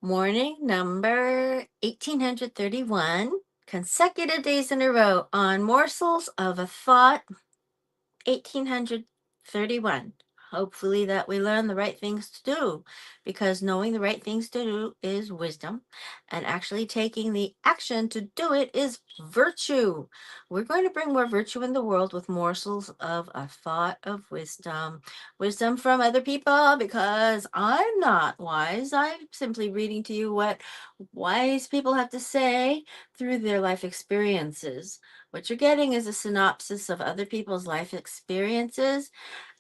Morning number 1831, consecutive days in a row on Morsels of a Thought, 1831. Hopefully that we learn the right things to do, because knowing the right things to do is wisdom, and actually taking the action to do it is virtue. We're going to bring more virtue in the world with morsels of a thought of wisdom. Wisdom from other people, because I'm not wise. I'm simply reading to you what wise people have to say through their life experiences. What you're getting is a synopsis of other people's life experiences,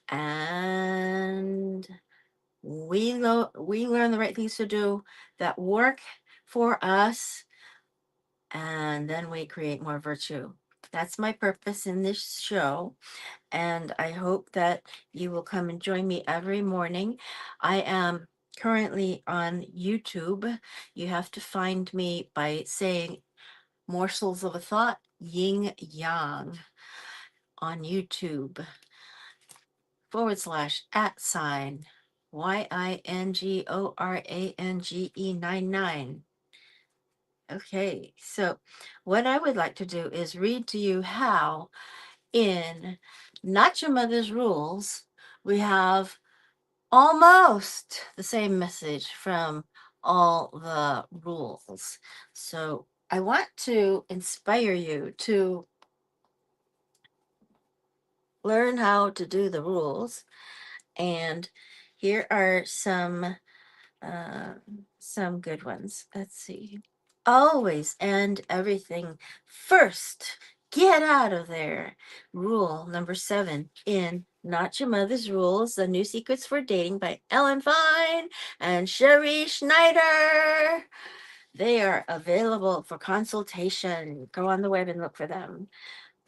and we learn the right things to do that work for us, and then we create more virtue. That's my purpose in this show, and I hope that you will come and join me every morning. I am currently on YouTube. You have to find me by saying Morsels of a Thought, Yin Yang, on YouTube, /@ YINGORANGE 99. So what I would like to do is read to you how in Not Your Mother's Rules we have almost the same message from all the rules. So I want to inspire you to learn how to do the rules. And here are uh, some good ones. Let's see. Always end everything first. Get out of there. Rule number 7 in Not Your Mother's Rules: The New Secrets for Dating by Fein and Sherrie Schneider. They are available for consultation. Go on the web and look for them.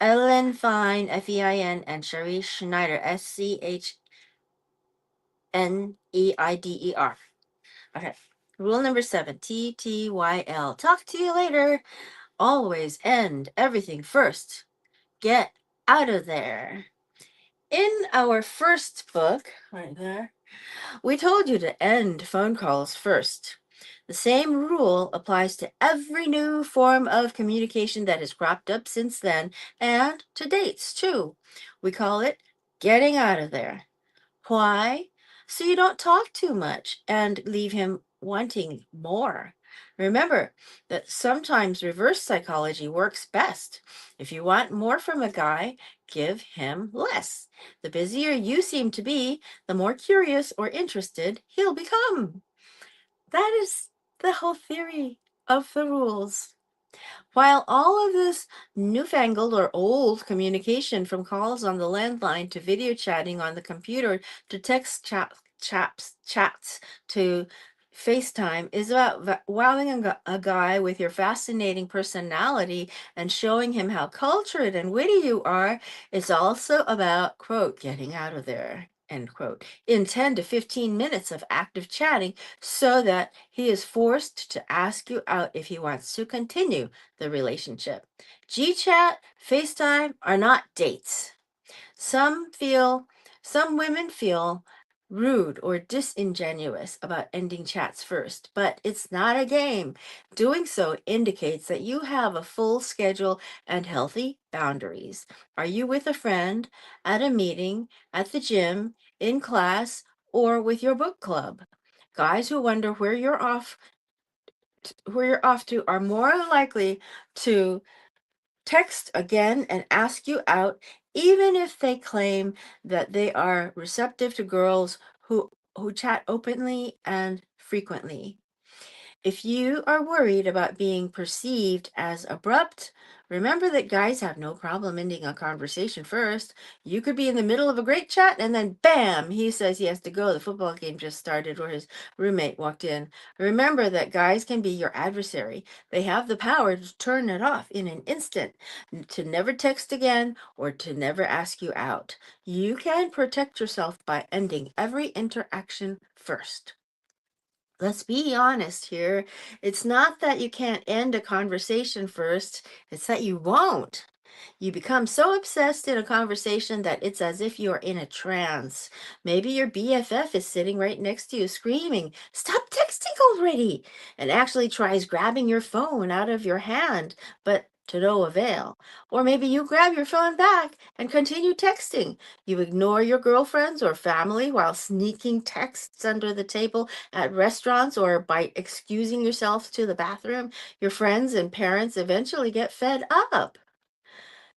Ellen Fein, Fein, and Sherrie Schneider, Schneider. Okay. Rule number 7, TTYL. Talk to you later. Always end everything first. Get out of there. In our first book, right there, we told you to end phone calls first. The same rule applies to every new form of communication that has cropped up since then, and to dates too. We call it getting out of there. Why? So you don't talk too much and leave him wanting more. Remember that sometimes reverse psychology works best. If you want more from a guy, give him less. The busier you seem to be, the more curious or interested he'll become. That is the whole theory of the rules. While all of this newfangled or old communication, from calls on the landline to video chatting on the computer to text chats to FaceTime, is about wowing a guy with your fascinating personality and showing him how cultured and witty you are, it's also about, quote, getting out of there, end quote, in 10 to 15 minutes of active chatting, so that he is forced to ask you out if he wants to continue the relationship. GChat, FaceTime are not dates. Some feel, some women feel rude or disingenuous about ending chats first, but it's not a game. Doing so indicates that you have a full schedule and healthy boundaries. Are you with a friend, at a meeting, at the gym, in class, or with your book club? Guys who wonder where you're off to are more likely to text again and ask you out, even if they claim that they are receptive to girls who chat openly and frequently. If you are worried about being perceived as abrupt, remember that guys have no problem ending a conversation first. You could be in the middle of a great chat and then bam, he says he has to go. The football game just started or his roommate walked in. Remember that guys can be your adversary. They have the power to turn it off in an instant, to never text again, or to never ask you out. You can protect yourself by ending every interaction first. Let's be honest here. It's not that you can't end a conversation first, it's that you won't. You become so obsessed in a conversation that it's as if you're in a trance. Maybe your BFF is sitting right next to you screaming, "Stop texting already, and actually tries grabbing your phone out of your hand, but to no avail. Or maybe you grab your phone back and continue texting. You ignore your girlfriends or family while sneaking texts under the table at restaurants or by excusing yourself to the bathroom. Your friends and parents eventually get fed up.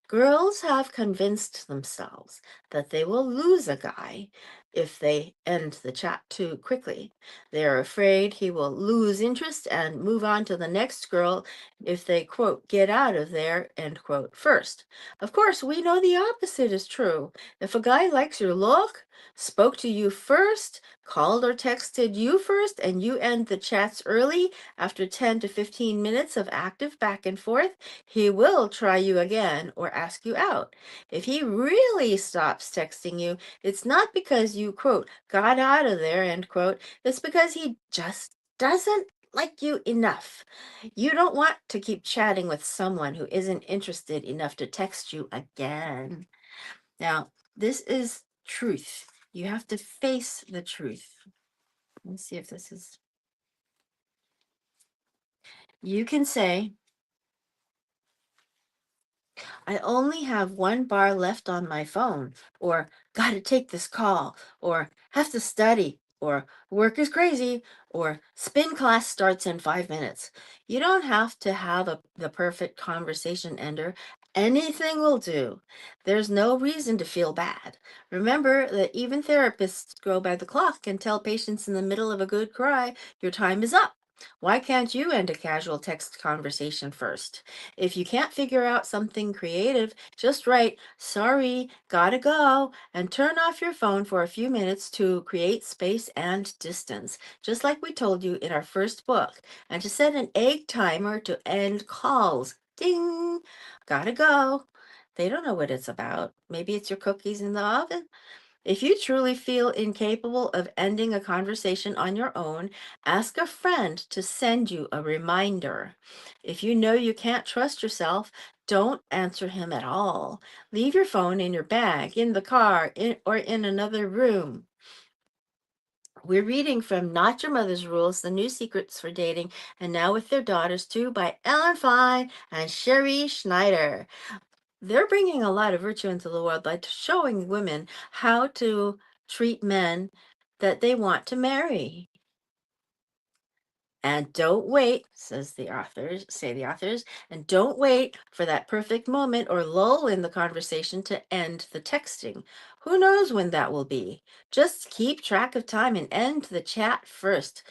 Girls have convinced themselves that they will lose a guy if they end the chat too quickly. They are afraid he will lose interest and move on to the next girl if they, quote, get out of there, end quote, first. Of course, we know the opposite is true. If a guy likes your look, spoke to you first, called or texted you first, and you end the chats early after 10 to 15 minutes of active back and forth, he will try you again or ask you out. If he really stops texting you, it's not because you, quote, got out of there, end quote. It's because he just doesn't like you enough. You don't want to keep chatting with someone who isn't interested enough to text you again. Now, this is truth. You have to face the truth. Let's see if this is. You can say, I only have 1 bar left on my phone, or gotta take this call, or have to study, or work is crazy, or spin class starts in 5 minutes. You don't have to have the perfect conversation ender. Anything will do. There's no reason to feel bad. Remember that even therapists go by the clock and tell patients in the middle of a good cry, your time is up. Why can't you end a casual text conversation first? If you can't figure out something creative, just write, sorry, gotta go, and turn off your phone for a few minutes to create space and distance, just like we told you in our first book, and to set an egg timer to end calls. Ding, gotta go. They don't know what it's about. Maybe it's your cookies in the oven. If you truly feel incapable of ending a conversation on your own, ask a friend to send you a reminder. If you know you can't trust yourself, don't answer him at all. Leave your phone in your bag, in the car, or in another room. We're reading from Not Your Mother's Rules, The New Secrets for Dating, and Now with Their Daughters Too by Ellen Fein and Sherrie Schneider. They're bringing a lot of virtue into the world by showing women how to treat men that they want to marry. And don't wait, say the authors, and don't wait for that perfect moment or lull in the conversation to end the texting. Who knows when that will be? Just keep track of time and end the chat first.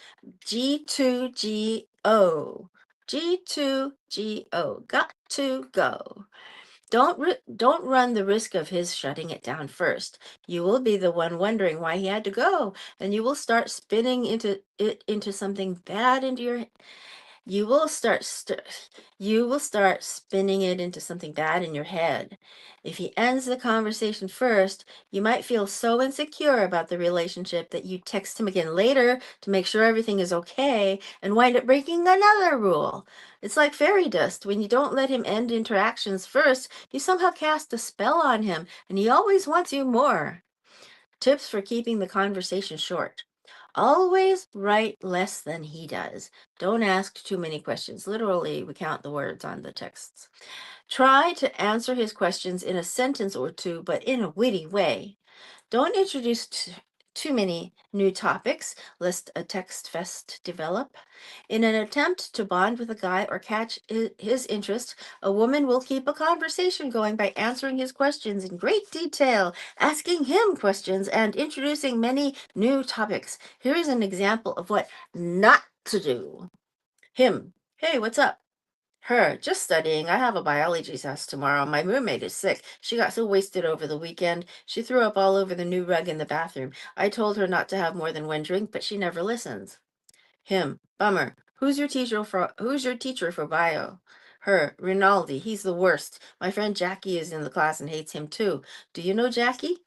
G2GO. G2GO. Got to go. Don't run the risk of his shutting it down first. You will be the one wondering why he had to go, and you will start spinning into something bad into your you will start spinning it into something bad in your head. If he ends the conversation first, you might feel so insecure about the relationship that you text him again later to make sure everything is okay and wind up breaking another rule. It's like fairy dust. When you don't let him end interactions first, you somehow cast a spell on him and he always wants you more. Tips for keeping the conversation short. Always write less than he does. Don't ask too many questions. Literally, we count the words on the texts. Try to answer his questions in a sentence or two, but in a witty way. Don't introduce too many new topics, lest a text fest develop. In an attempt to bond with a guy or catch his interest, a woman will keep a conversation going by answering his questions in great detail, asking him questions, and introducing many new topics. Here is an example of what not to do. Him, hey, what's up? Her, just studying. I have a biology test tomorrow. My roommate is sick. She got so wasted over the weekend. She threw up all over the new rug in the bathroom. I told her not to have more than 1 drink, but she never listens. Him, bummer. Who's your teacher for bio? Her, Rinaldi. He's the worst. My friend Jackie is in the class and hates him too. Do you know Jackie?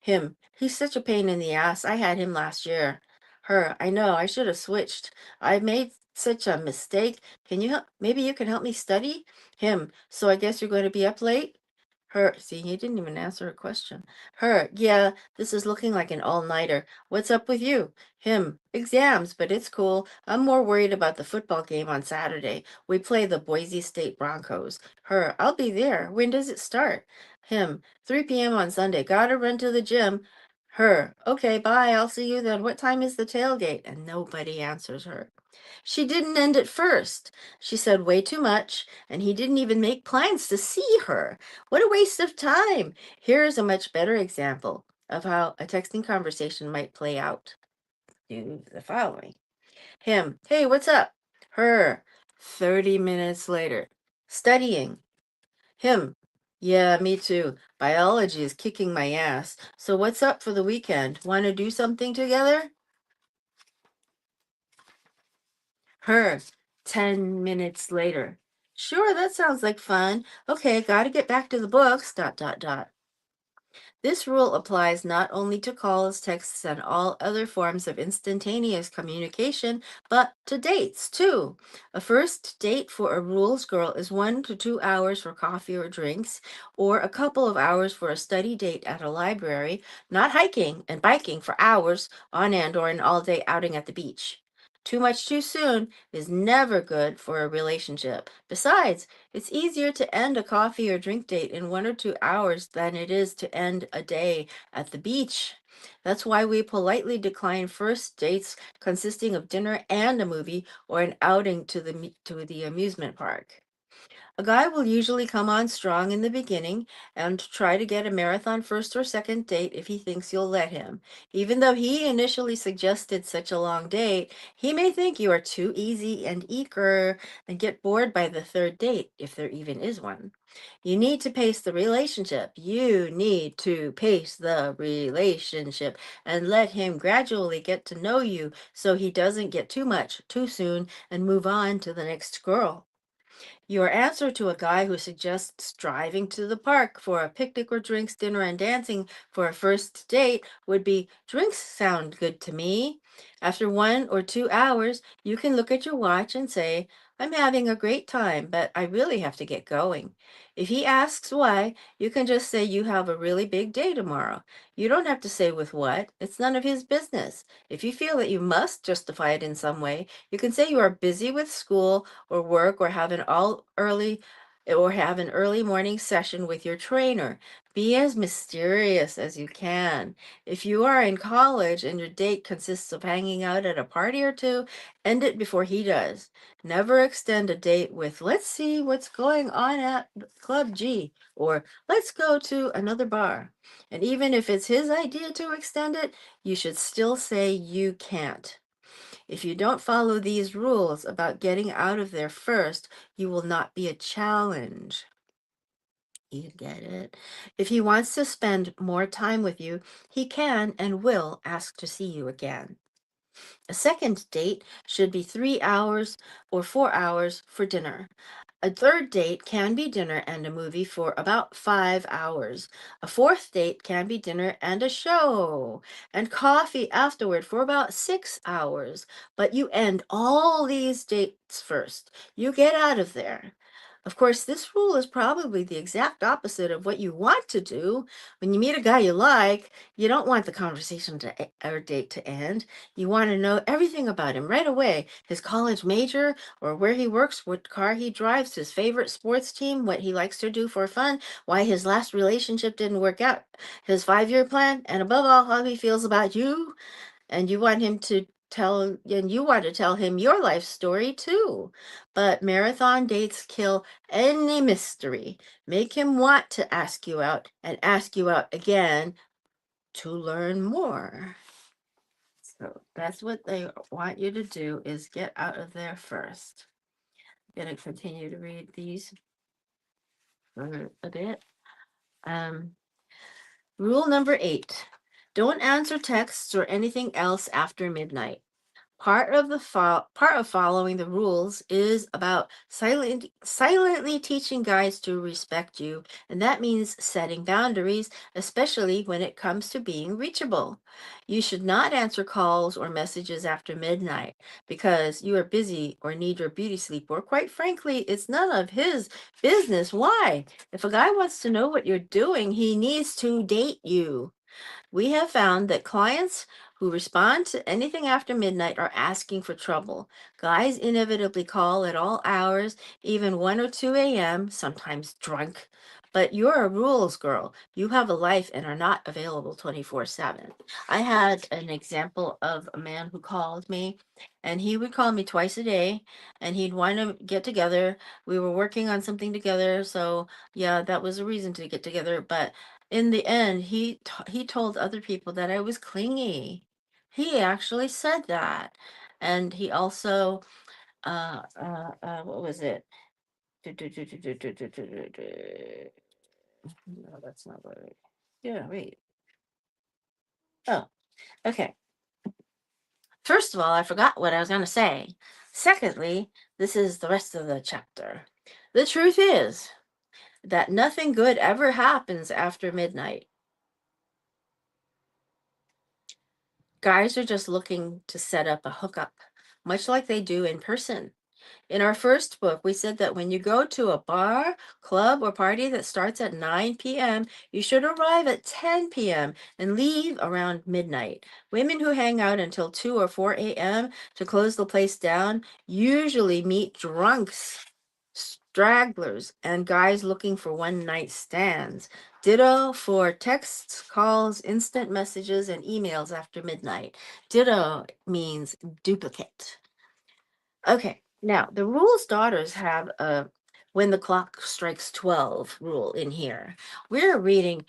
Him, he's such a pain in the ass. I had him last year. Her, I know, I should have switched. I made such a mistake. Maybe you can help me study? Him, so I guess you're going to be up late? Her, see, he didn't even answer a question. Her, yeah, this is looking like an all-nighter. What's up with you? Him, exams, but it's cool. I'm more worried about the football game on Saturday. We play the Boise State Broncos. Her, I'll be there. When does it start? Him, 3 p.m. on Sunday. Gotta run to the gym. Her, okay, bye. I'll see you then. What time is the tailgate? And nobody answers her. She didn't end it first. She said way too much, and he didn't even make plans to see her. What a waste of time. Here's a much better example of how a texting conversation might play out. Do the following. Him, hey, what's up? Her, 30 minutes later. Studying. Him, yeah, me too. Biology is kicking my ass. So what's up for the weekend? Want to do something together? Her, 10 minutes later. Sure, that sounds like fun. Okay, gotta get back to the books, dot, dot, dot. This rule applies not only to calls, texts, and all other forms of instantaneous communication, but to dates too. A first date for a rules girl is 1 to 2 hours for coffee or drinks, or a couple of hours for a study date at a library, not hiking and biking for hours on end or an all-day outing at the beach. Too much too soon is never good for a relationship. Besides, it's easier to end a coffee or drink date in 1 or 2 hours than it is to end a day at the beach. That's why we politely decline first dates consisting of dinner and a movie or an outing to the amusement park. A guy will usually come on strong in the beginning and try to get a marathon first or second date if he thinks you'll let him. Even though he initially suggested such a long date, he may think you are too easy and eager and get bored by the third date, if there even is one. You need to pace the relationship. You need to pace the relationship and let him gradually get to know you so he doesn't get too much too soon and move on to the next girl. Your answer to a guy who suggests driving to the park for a picnic or drinks, dinner, and dancing for a first date would be, drinks sound good to me. After 1 or 2 hours, you can look at your watch and say, I'm having a great time, but I really have to get going. If he asks why, you can just say you have a really big day tomorrow. You don't have to say with what, it's none of his business. If you feel that you must justify it in some way, you can say you are busy with school or work or have an early morning session with your trainer. Be as mysterious as you can. If you are in college and your date consists of hanging out at a party or two, end it before he does. Never extend a date with, let's see what's going on at Club G, or let's go to another bar. And even if it's his idea to extend it, you should still say you can't. If you don't follow these rules about getting out of there first, you will not be a challenge. You get it? If he wants to spend more time with you, he can and will ask to see you again. A second date should be 3 hours or 4 hours for dinner. A third date can be dinner and a movie for about 5 hours. A fourth date can be dinner and a show and coffee afterward for about 6 hours. But you end all these dates first. You get out of there. Of course, this rule is probably the exact opposite of what you want to do. When you meet a guy you like, you don't want the conversation or date to end. You want to know everything about him right away: his college major, or where he works, what car he drives, his favorite sports team, what he likes to do for fun, why his last relationship didn't work out, his 5-year plan, and above all, how he feels about you. And you want to tell him your life story too. But marathon dates kill any mystery. Make him want to ask you out and ask you out again to learn more. So that's what they want you to do, is get out of there first. I'm going to continue to read these for a bit. Um, Rule number 8. Don't answer texts or anything else after midnight. Part of following the rules is about silently teaching guys to respect you, and that means setting boundaries, especially when it comes to being reachable. You should not answer calls or messages after midnight because you are busy or need your beauty sleep, or quite frankly, it's none of his business. Why? If a guy wants to know what you're doing, he needs to date you. We have found that clients who respond to anything after midnight are asking for trouble. Guys inevitably call at all hours, even 1 or 2 a.m., sometimes drunk. But you're a rules girl. You have a life and are not available 24/7. I had an example of a man who called me, and he would call me twice a day, and he'd want to get together. We were working on something together, so yeah, that was a reason to get together. But in the end, he told other people that I was clingy. He actually said that, and he also what was it? No, that's not right. Yeah, wait. Oh, okay. First of all, I forgot what I was going to say. Secondly, this is the rest of the chapter. The truth is that nothing good ever happens after midnight. Guys are just looking to set up a hookup, much like they do in person. In our first book, we said that when you go to a bar, club, or party that starts at 9 p.m., you should arrive at 10 p.m. and leave around midnight. Women who hang out until 2 or 4 a.m. to close the place down usually meet drunks, stragglers, and guys looking for one-night stands. Ditto for texts, calls, instant messages, and emails after midnight. Ditto means duplicate. Okay, now the rules daughters have a when the clock strikes 12 rule in here. We're reading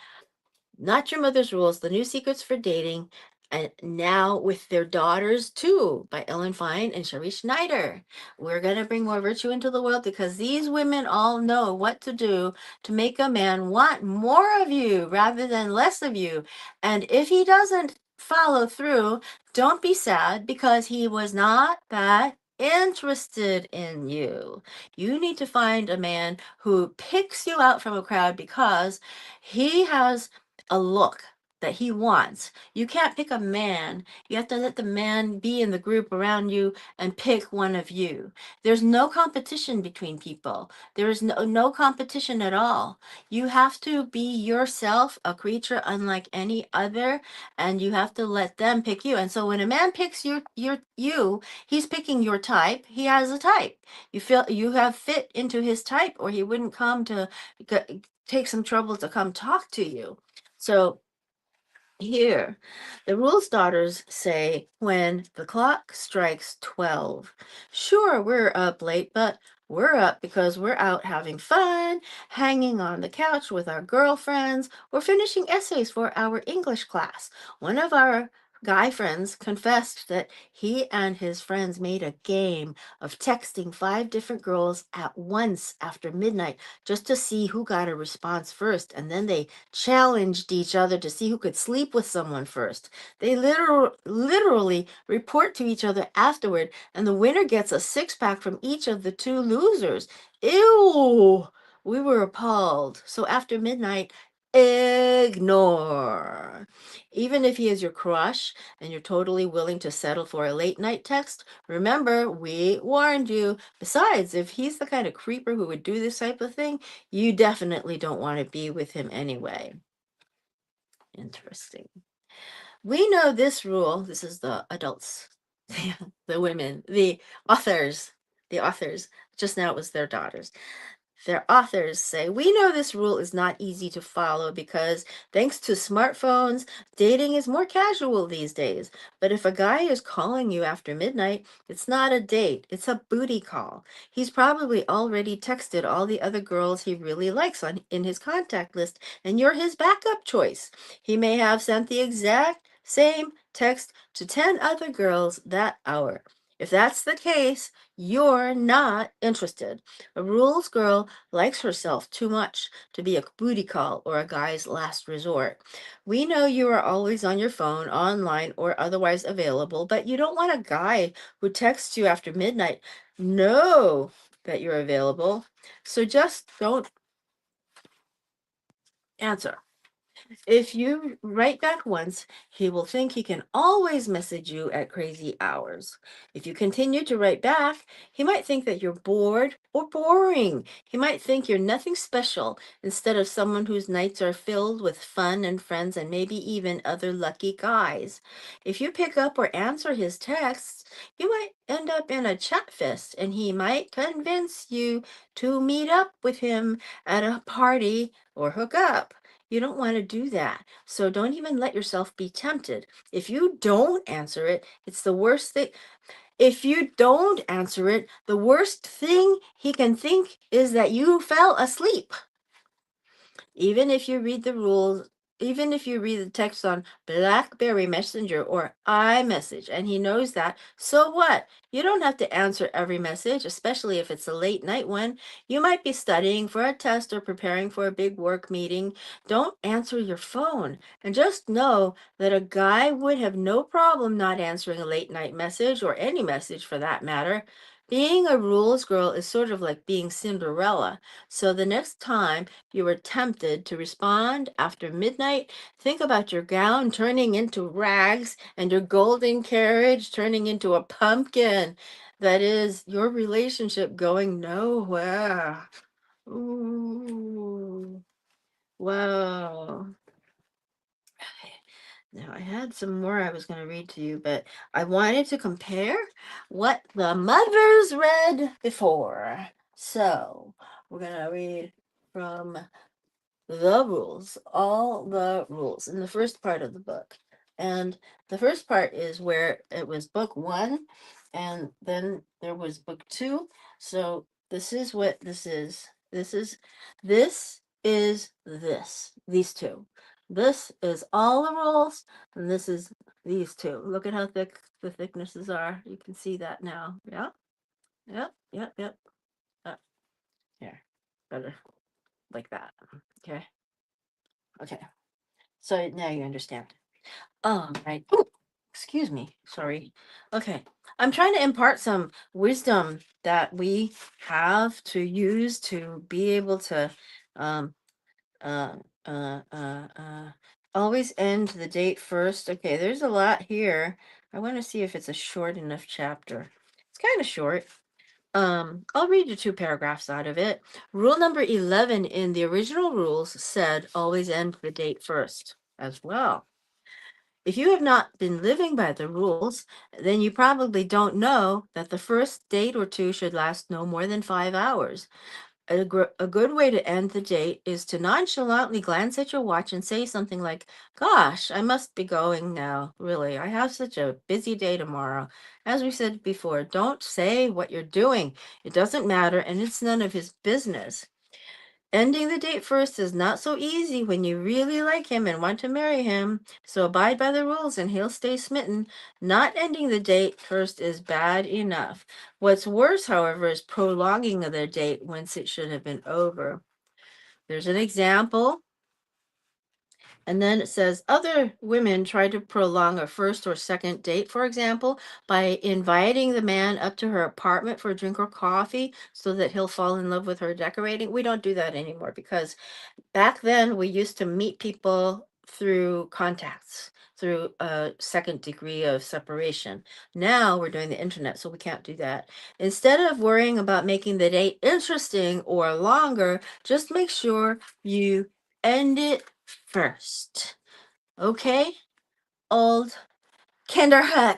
Not Your Mother's Rules, The New Secrets for Dating, and now with their daughters too, by Fein and Sherrie Schneider. We're going to bring more virtue into the world because these women all know what to do to make a man want more of you rather than less of you. And if he doesn't follow through, don't be sad because he was not that interested in you. You need to find a man who picks you out from a crowd because he has a look that he wants. You can't pick a man. You have to let the man be in the group around you and pick one of you. There's no competition between people. There is no competition at all. You have to be yourself, a creature unlike any other, and you have to let them pick you. And so when a man picks you, he's picking your type. He has a type. You feel you have fit into his type, or he wouldn't come to take some trouble to come talk to you. So here, the rules daughters say when the clock strikes 12. Sure, we're up late, but we're up because we're out having fun, hanging on the couch with our girlfriends, or finishing essays for our English class. One of our guy friends confessed that he and his friends made a game of texting 5 different girls at once after midnight just to see who got a response first, and then they challenged each other to see who could sleep with someone first. They literally report to each other afterward, and the winner gets a six-pack from each of the two losers. Ew! We were appalled. So after midnight, ignore. Even if he is your crush and you're totally willing to settle for a late night text, remember, we warned you. Besides, if he's the kind of creeper who would do this type of thing, you definitely don't want to be with him anyway. Interesting. We know this rule. This is the adults, the women, the authors. Just now it was their daughters. Their authors say, we know this rule is not easy to follow because thanks to smartphones, dating is more casual these days. But if a guy is calling you after midnight, it's not a date, it's a booty call. He's probably already texted all the other girls he really likes in his contact list, and you're his backup choice. He may have sent the exact same text to 10 other girls that hour. If that's the case, you're not interested. A rules girl likes herself too much to be a booty call or a guy's last resort. We know you are always on your phone, online, or otherwise available, but you don't want a guy who texts you after midnight know that you're available. So just don't answer. If you write back once, he will think he can always message you at crazy hours. If you continue to write back, he might think that you're bored or boring. He might think you're nothing special instead of someone whose nights are filled with fun and friends and maybe even other lucky guys. If you pick up or answer his texts, you might end up in a chat fest and he might convince you to meet up with him at a party or hook up. You don't want to do that. So don't even let yourself be tempted. If you don't answer it, it's the worst thing. If you don't answer it, the worst thing he can think is that you fell asleep. Even if you read the rules, even if you read the text on BlackBerry Messenger or iMessage, and he knows that, so what? You don't have to answer every message, especially if it's a late night one. You might be studying for a test or preparing for a big work meeting. Don't answer your phone. And just know that a guy would have no problem not answering a late night message or any message for that matter. Being a rules girl is sort of like being Cinderella. So the next time you were tempted to respond after midnight, think about your gown turning into rags and your golden carriage turning into a pumpkin. That is your relationship going nowhere. Ooh, wow. Now, I had some more I was going to read to you, but I wanted to compare what the mothers read before. So, we're going to read from the rules, all the rules in the first part of the book. And the first part is where it was book one, and then there was book two. So this is what this is. These two. This is all the rules, and this is these two. Look at how thick the thicknesses are. You can see that now. Yeah. Yep. Yep. Yep. Uh, here. Better like that. Okay. Okay. So now you understand. Right. Oh, excuse me. Sorry. Okay. I'm trying to impart some wisdom that we have to use to be able to um uh uh uh uh always end the date first. Okay, there's a lot here. I want to see if it's a short enough chapter. It's kind of short. I'll read you two paragraphs out of it. Rule number 11 in the original rules said always end the date first as well. If you have not been living by the rules, then you probably don't know that the first date or two should last no more than 5 hours. A good way to end the date is to nonchalantly glance at your watch and say something like, "Gosh, I must be going now. Really, I have such a busy day tomorrow." As we said before, don't say what you're doing. It doesn't matter, and it's none of his business. Ending the date first is not so easy when you really like him and want to marry him. So abide by the rules and he'll stay smitten. Not ending the date first is bad enough. What's worse, however, is prolonging the date once it should have been over. There's an example. And then it says other women try to prolong a first or second date, for example, by inviting the man up to her apartment for a drink or coffee so that he'll fall in love with her decorating. We don't do that anymore because back then we used to meet people through contacts, through a second degree of separation. Now we're doing the internet, so we can't do that. Instead of worrying about making the date interesting or longer, just make sure you end it first. Okay? Old Kinderhook.